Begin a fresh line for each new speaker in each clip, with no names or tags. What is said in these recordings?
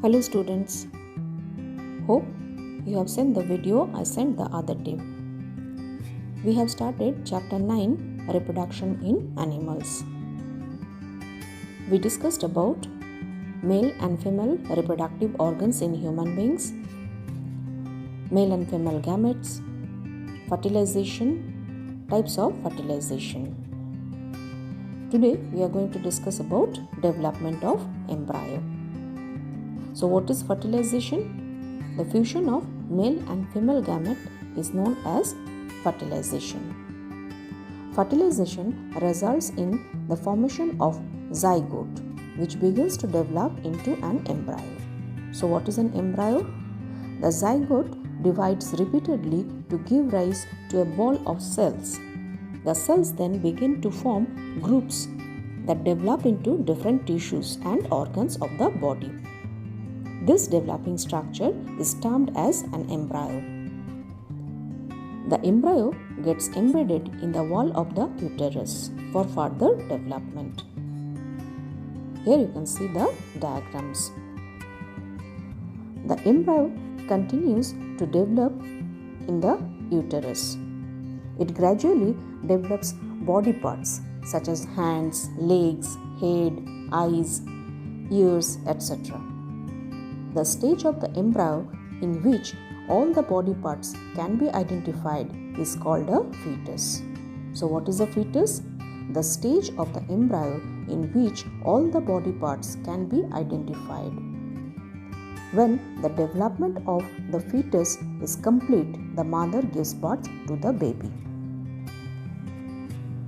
Hello students, hope you have seen the video I sent the other day. We have started chapter 9, reproduction in animals. We discussed about male and female reproductive organs in human beings, male and female gametes, fertilization, types of fertilization. Today we are going to discuss about development of embryo. So what is fertilization? The fusion of male and female gamete is known as fertilization. Fertilization results in the formation of zygote, which begins to develop into an embryo. So what is an embryo? The zygote divides repeatedly to give rise to a ball of cells. The cells then begin to form groups that develop into different tissues and organs of the body. This developing structure is termed as an embryo. The embryo gets embedded in the wall of the uterus for further development. Here you can see the diagrams. The embryo continues to develop in the uterus. It gradually develops body parts such as hands, legs, head, eyes, ears, etc. The stage of the embryo in which all the body parts can be identified is called a fetus. So what is a fetus? The stage of the embryo in which all the body parts can be identified. When the development of the fetus is complete, the mother gives birth to the baby.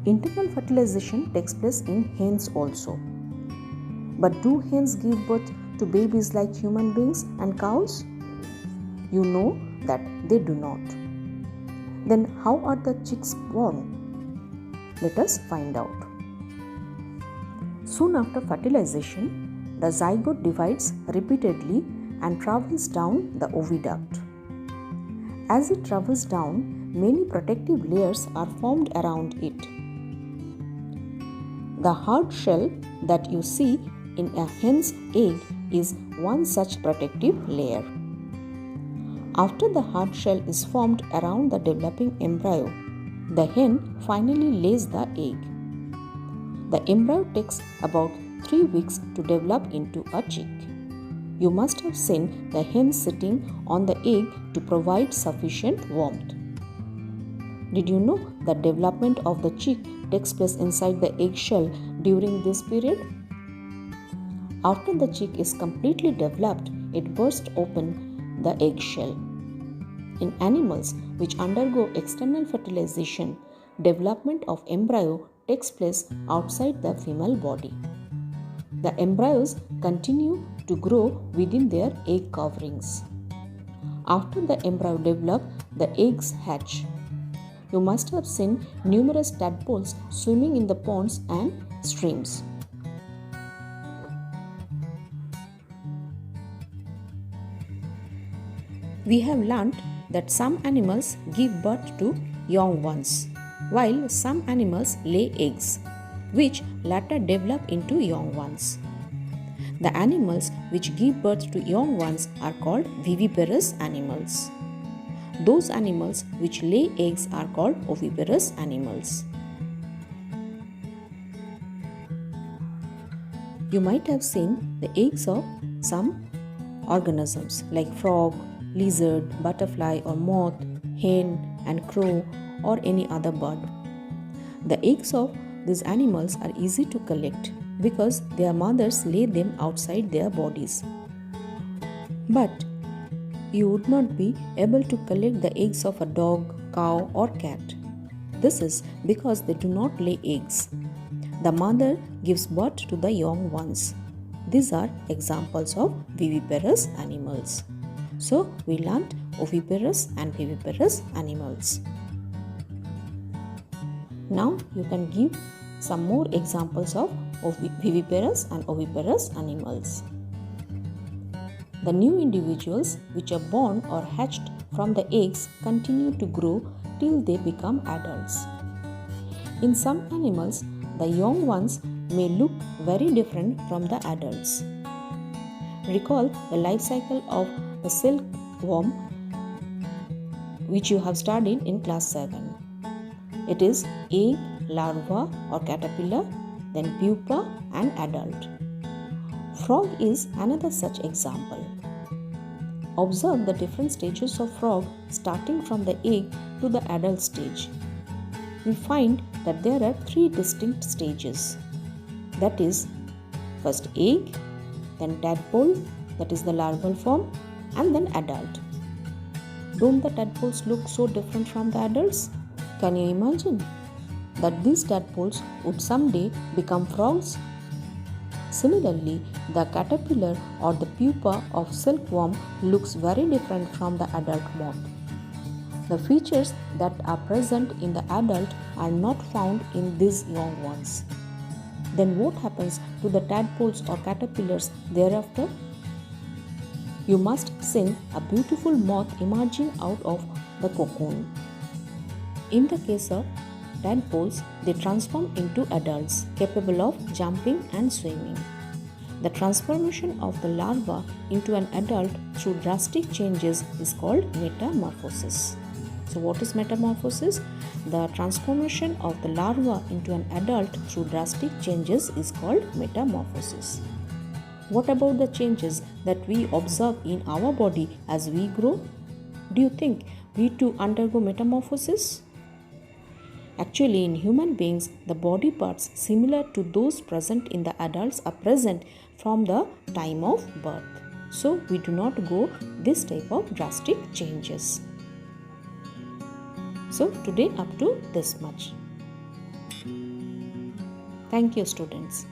Internal fertilization takes place in hens also. But do hens give birth to babies like human beings and cows? You know that they do not. Then how are the chicks born? Let us find out. Soon after fertilization, the zygote divides repeatedly and travels down the oviduct. As it travels down, many protective layers are formed around it. The hard shell that you see in a hen's egg is one such protective layer. After the hard shell is formed around the developing embryo, the hen finally lays the egg. The embryo takes about 3 weeks to develop into a chick. You must have seen the hen sitting on the egg to provide sufficient warmth. Did you know that development of the chick takes place inside the eggshell during this period? After the chick is completely developed, it bursts open the eggshell. In animals which undergo external fertilization, development of embryo takes place outside the female body. The embryos continue to grow within their egg coverings. After the embryo develop, the eggs hatch. You must have seen numerous tadpoles swimming in the ponds and streams. We have learnt that some animals give birth to young ones, while some animals lay eggs, which later develop into young ones. The animals which give birth to young ones are called viviparous animals. Those animals which lay eggs are called oviparous animals. You might have seen the eggs of some organisms like frog, lizard, butterfly or moth, hen and crow or any other bird. The eggs of these animals are easy to collect because their mothers lay them outside their bodies. But you would not be able to collect the eggs of a dog, cow or cat. This is because they do not lay eggs. The mother gives birth to the young ones. These are examples of viviparous animals. So we learnt oviparous and viviparous animals. Now you can give some more examples of viviparous and oviparous animals. The new individuals which are born or hatched from the eggs continue to grow till they become adults. In some animals, the young ones may look very different from the adults. Recall the life cycle of the silkworm which you have studied in class 7. It is egg, larva or caterpillar, then pupa and adult. Frog is another such example. Observe the different stages of frog starting from the egg to the adult stage. We find that there are 3 distinct stages. That is, first egg, then tadpole, that is the larval form, and then adult. Don't the tadpoles look so different from the adults? Can you imagine that these tadpoles would someday become frogs? Similarly, the caterpillar or the pupa of silkworm looks very different from the adult moth. The features that are present in the adult are not found in these young ones. Then what happens to the tadpoles or caterpillars thereafter? You must sing a beautiful moth emerging out of the cocoon. In the case of tadpoles, they transform into adults capable of jumping and swimming. The transformation of the larva into an adult through drastic changes is called metamorphosis. So what is metamorphosis? The transformation of the larva into an adult through drastic changes is called metamorphosis. What about the changes that we observe in our body as we grow? Do you think we too undergo metamorphosis? Actually, in human beings, the body parts similar to those present in the adults are present from the time of birth. So, we do not go this type of drastic changes. So, today up to this much. Thank you, students.